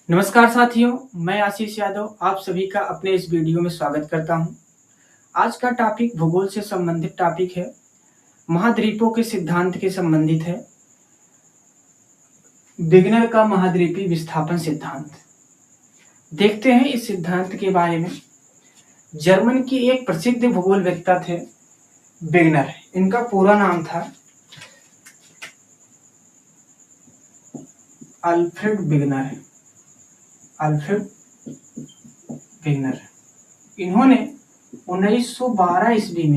नमस्कार साथियों, मैं आशीष यादव आप सभी का अपने इस वीडियो में स्वागत करता हूं। आज का टॉपिक भूगोल से संबंधित टॉपिक है, महाद्वीपों के सिद्धांत के संबंधित है। विग्नर का महाद्वीपीय विस्थापन सिद्धांत। देखते हैं इस सिद्धांत के बारे में। जर्मन की एक प्रसिद्ध भूगोलवेत्ता थे विग्नर। इनका पूरा नाम था अल्फ्रेड विग्नर। इन्होंने 1912 ईस्वी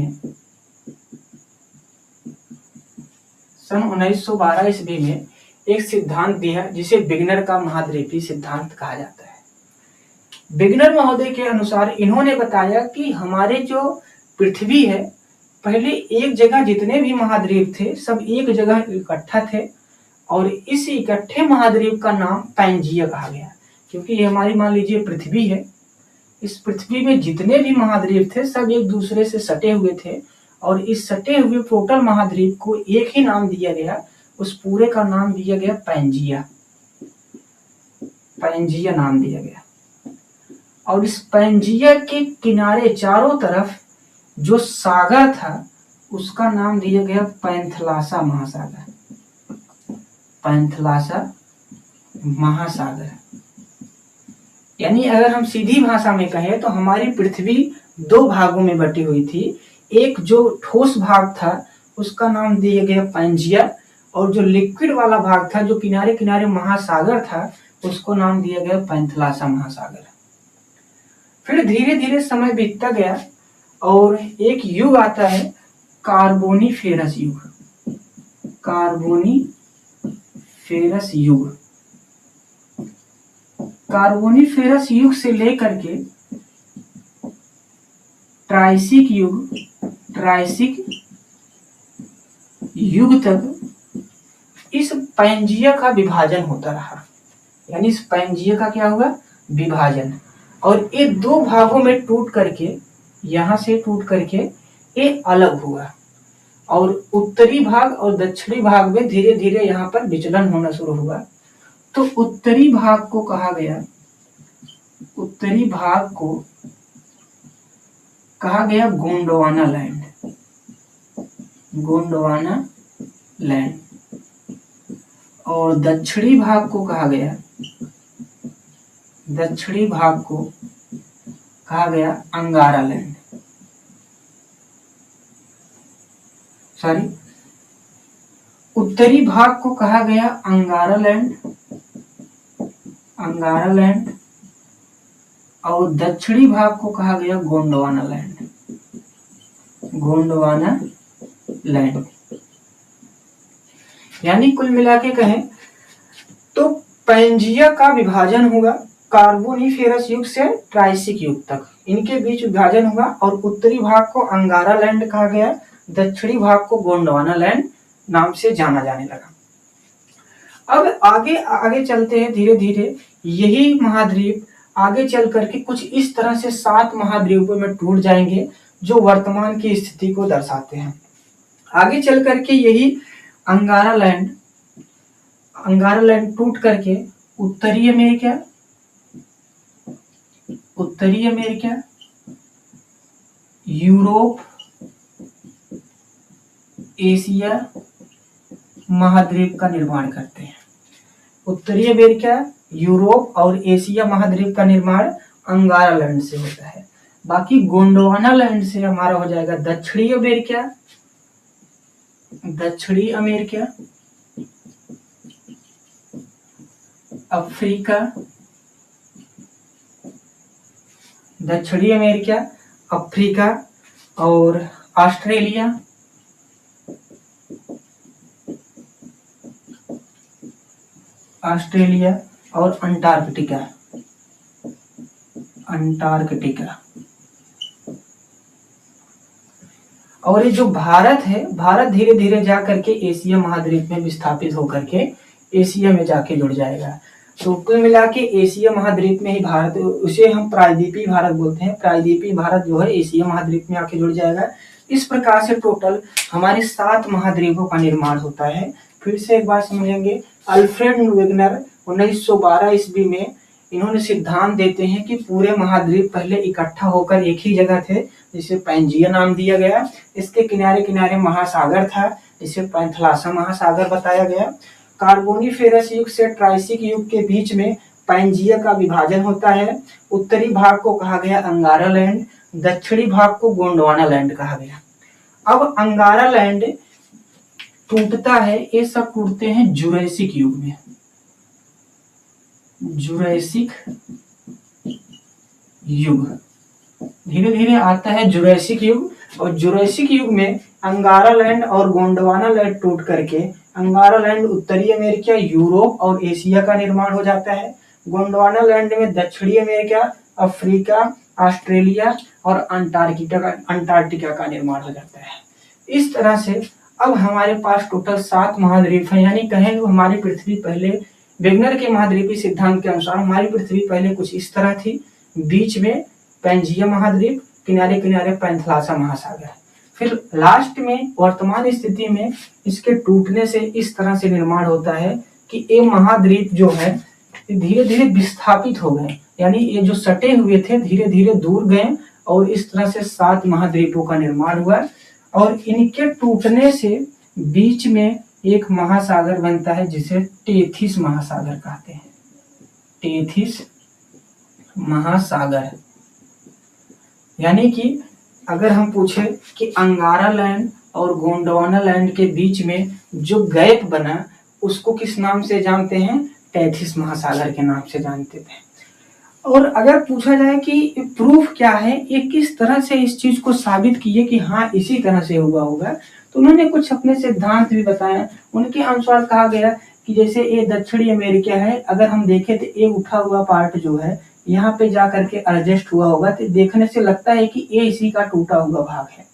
में एक सिद्धांत दिया जिसे विग्नर का महाद्वीपीय सिद्धांत कहा जाता है। विग्नर महोदय के अनुसार इन्होंने बताया कि हमारे जो पृथ्वी है, पहले एक जगह जितने भी महाद्वीप थे सब एक जगह इकट्ठा थे और इस इकट्ठे महाद्वीप का नाम पैंजिया कहा गया। क्योंकि ये हमारी मान लीजिए पृथ्वी है, इस पृथ्वी में जितने भी महाद्वीप थे सब एक दूसरे से सटे हुए थे और इस सटे हुए टोटल महाद्वीप को एक ही नाम दिया गया। उस पूरे का नाम दिया गया पैंजिया नाम दिया गया। और इस पैंजिया के किनारे चारों तरफ जो सागर था उसका नाम दिया गया पैंथलासा महासागर। यानी अगर हम सीधी भाषा में कहें तो हमारी पृथ्वी दो भागों में बटी हुई थी। एक जो ठोस भाग था उसका नाम दिया गया पैंजिया और जो लिक्विड वाला भाग था, जो किनारे किनारे महासागर था, उसको नाम दिया गया पैंथलासा महासागर। फिर धीरे धीरे समय बीतता गया और एक युग आता है कार्बोनीफेरस युग। कार्बोनीफेरस युग से लेकर के ट्राइसिक युग तक इस पैंजिया का विभाजन होता रहा। यानी इस पैंजिया का क्या हुआ? विभाजन। और ये दो भागों में टूट करके, यहां से टूट करके ये अलग हुआ और उत्तरी भाग और दक्षिणी भाग में धीरे धीरे यहाँ पर विचलन होना शुरू हुआ। तो उत्तरी भाग को कहा गया गोंडवाना लैंड और दक्षिणी भाग को कहा गया अंगारा लैंड। उत्तरी भाग को कहा गया अंगारा लैंड और दक्षिणी भाग को कहा गया गोंडवाना लैंड। यानी कुल मिला के कहें तो पैंजिया का विभाजन हुआ कार्बोनीफेरस युग से ट्राइसिक युग तक, इनके बीच विभाजन हुआ और उत्तरी भाग को अंगारा लैंड कहा गया, दक्षिणी भाग को गोंडवाना लैंड नाम से जाना जाने लगा। अब आगे चलते हैं धीरे धीरे। यही महाद्वीप आगे चल करके कुछ इस तरह से 7 महाद्वीपों में टूट जाएंगे जो वर्तमान की स्थिति को दर्शाते हैं। आगे चल करके यही अंगारा लैंड टूट करके उत्तरी अमेरिका, यूरोप, एशिया महाद्वीप का निर्माण करते हैं। उत्तरी अमेरिका, यूरोप और एशिया महाद्वीप का निर्माण अंगारा लैंड से होता है। बाकी गोंडवाना लैंड से हमारा हो जाएगा दक्षिणी अमेरिका, अफ्रीका, दक्षिणी अमेरिका, अफ्रीका और ऑस्ट्रेलिया और अंटार्कटिका। और ये जो भारत है, भारत धीरे धीरे जा करके एशिया महाद्वीप में विस्थापित होकर के एशिया में जाके जुड़ जाएगा। तो कुल मिला के एशिया महाद्वीप में ही भारत, उसे हम प्रायद्वीपीय भारत बोलते हैं। प्रायद्वीपीय भारत जो है एशिया महाद्वीप में आके जुड़ जाएगा। इस प्रकार से टोटल हमारे 7 महाद्वीपों का निर्माण होता है। फिर से एक बार समझेंगे। अल्फ्रेड विग्नर 1912 ईस्वी में इन्होंने सिद्धांत देते हैं कि पूरे महाद्वीप पहले इकट्ठा होकर एक ही जगह थे, जिसे पैंजिया नाम दिया गया। इसके किनारे किनारे महासागर था, जिसे पैंथलासा महासागर बताया गया। कार्बोनिफेरस युग से ट्राइसिक युग के बीच में पैंजिया का विभाजन होता है। उत्तरी भाग को कहा गया अंगारा लैंड, दक्षिणी भाग को गोंडवाना लैंड कहा गया। अब अंगारा लैंड टूटता है, ये सब टूटते हैं जुरैसिक युग में। जुरैसिक युग धीरे धीरे आता है जुरैसिक युग, और जुरैसिक युग में अंगारा लैंड और गोंडवाना लैंड टूट करके अंगारा लैंड उत्तरी अमेरिका, यूरोप और एशिया का निर्माण हो जाता है। गोंडवाना लैंड में दक्षिणी अमेरिका, अफ्रीका, ऑस्ट्रेलिया और अंटार्कटिका का निर्माण हो जाता है। इस तरह से अब हमारे पास टोटल 7 महाद्वीप हैं, यानी कहें तो हमारी पृथ्वी पहले वेगनर के महाद्वीपीय सिद्धांत के अनुसार हमारी पृथ्वी पहले कुछ इस तरह थी, बीच में पैंजिया महाद्वीप, किनारे किनारे पैंथलासा महासागर। फिर लास्ट में वर्तमान स्थिति में इसके टूटने से इस तरह से निर्माण होता है कि ये महाद्वीप जो है धीरे धीरे विस्थापित हो गए, यानी ये जो सटे हुए थे धीरे धीरे दूर गए, और इस तरह से 7 महाद्वीपों का निर्माण हुआ। और इनके टूटने से बीच में एक महासागर बनता है, जिसे टेथिस महासागर कहते हैं। टेथिस महासागर, यानी कि अगर हम पूछे कि अंगारा लैंड और गोंडवाना लैंड के बीच में जो गैप बना उसको किस नाम से जानते हैं? टेथिस महासागर के नाम से जानते थे। और अगर पूछा जाए कि प्रूफ क्या है, ये किस तरह से इस चीज को साबित किए कि हाँ इसी तरह से हुआ होगा, तो उन्होंने कुछ अपने सिद्धांत भी बताया। उनके अनुसार कहा गया कि जैसे ये दक्षिणी अमेरिका है, अगर हम देखें तो ये उठा हुआ पार्ट जो है यहाँ पे जा करके एडजस्ट हुआ होगा, तो देखने से लगता है कि ये इसी का टूटा हुआ भाग है।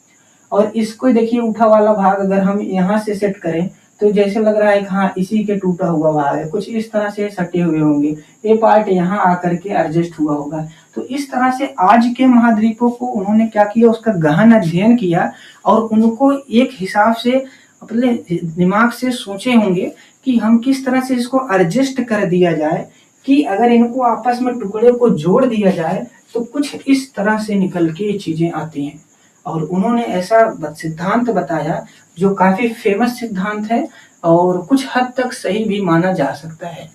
और इसको देखिए उठा वाला भाग अगर हम यहाँ से सेट करें तो जैसे लग रहा है कि हाँ इसी के टूटा हुआ भाग है, कुछ इस तरह से सटे हुए होंगे, ये पार्ट यहाँ आकर के एडजस्ट हुआ होगा। तो इस तरह से आज के महाद्वीपों को उन्होंने क्या किया, उसका गहन अध्ययन किया और उनको एक हिसाब से अपने दिमाग से सोचे होंगे कि हम किस तरह से इसको एडजस्ट कर दिया जाए कि अगर इनको आपस में टुकड़े को जोड़ दिया जाए तो कुछ इस तरह से निकल के चीजें आती हैं। और उन्होंने ऐसा सिद्धांत बताया जो काफी फेमस सिद्धांत है और कुछ हद तक सही भी माना जा सकता है।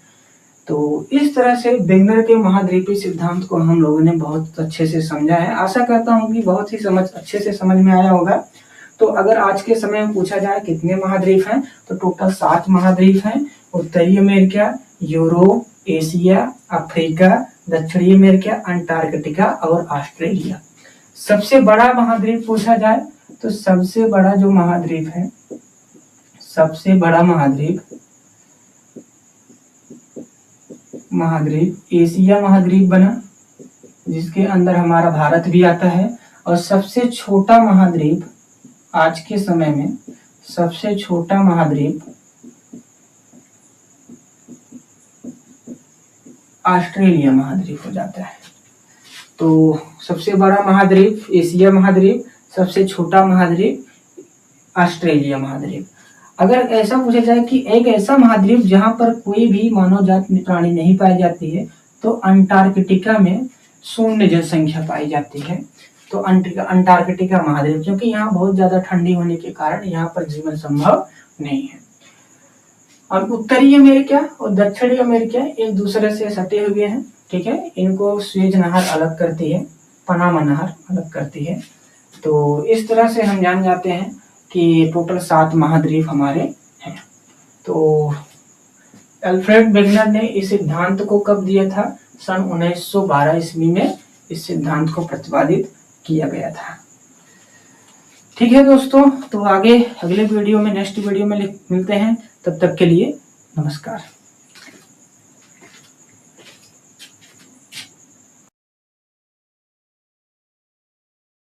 तो इस तरह से वेगनर के महाद्वीपीय सिद्धांत को हम लोगों ने बहुत अच्छे से समझा है। आशा करता हूँ कि बहुत ही अच्छे से समझ में आया होगा। तो अगर आज के समय में पूछा जाए कितने महाद्वीप हैं, तो टोटल 7 महाद्वीप हैं। उत्तरी अमेरिका, यूरोप, एशिया, अफ्रीका, दक्षिणी अमेरिका, अंटार्कटिका और ऑस्ट्रेलिया। सबसे बड़ा महाद्वीप पूछा जाए तो सबसे बड़ा जो महाद्वीप है, सबसे बड़ा महाद्वीप एशिया महाद्वीप बना, जिसके अंदर हमारा भारत भी आता है। और सबसे छोटा महाद्वीप आज के समय में, सबसे छोटा महाद्वीप ऑस्ट्रेलिया महाद्वीप हो जाता है। तो सबसे बड़ा महाद्वीप एशिया महाद्वीप, सबसे छोटा महाद्वीप ऑस्ट्रेलिया महाद्वीप। अगर ऐसा पूछा जाए कि एक ऐसा महाद्वीप जहां पर कोई भी मानव जात प्राणी नहीं पाई जाती है, तो अंटार्कटिका में शून्य जनसंख्या पाई जाती है। तो अंटार्कटिका महाद्वीप, क्योंकि यहाँ बहुत ज्यादा ठंडी होने के कारण यहाँ पर जीवन संभव नहीं है। और उत्तरी अमेरिका और दक्षिणी अमेरिका एक दूसरे से सटे हुए हैं, ठीक है। इनको स्वेज नहर अलग करती है, पनामा नहर अलग करती है। तो इस तरह से हम जान जाते हैं कि टोटल 7 महाद्वीप हमारे हैं। तो अल्फ्रेड वेगनर ने इस सिद्धांत को कब दिया था? सन 1912 ईस्वी में इस सिद्धांत को प्रतिपादित किया गया था। ठीक है दोस्तों, तो आगे अगले वीडियो में, नेक्स्ट वीडियो में मिलते हैं। तब तक के लिए नमस्कार।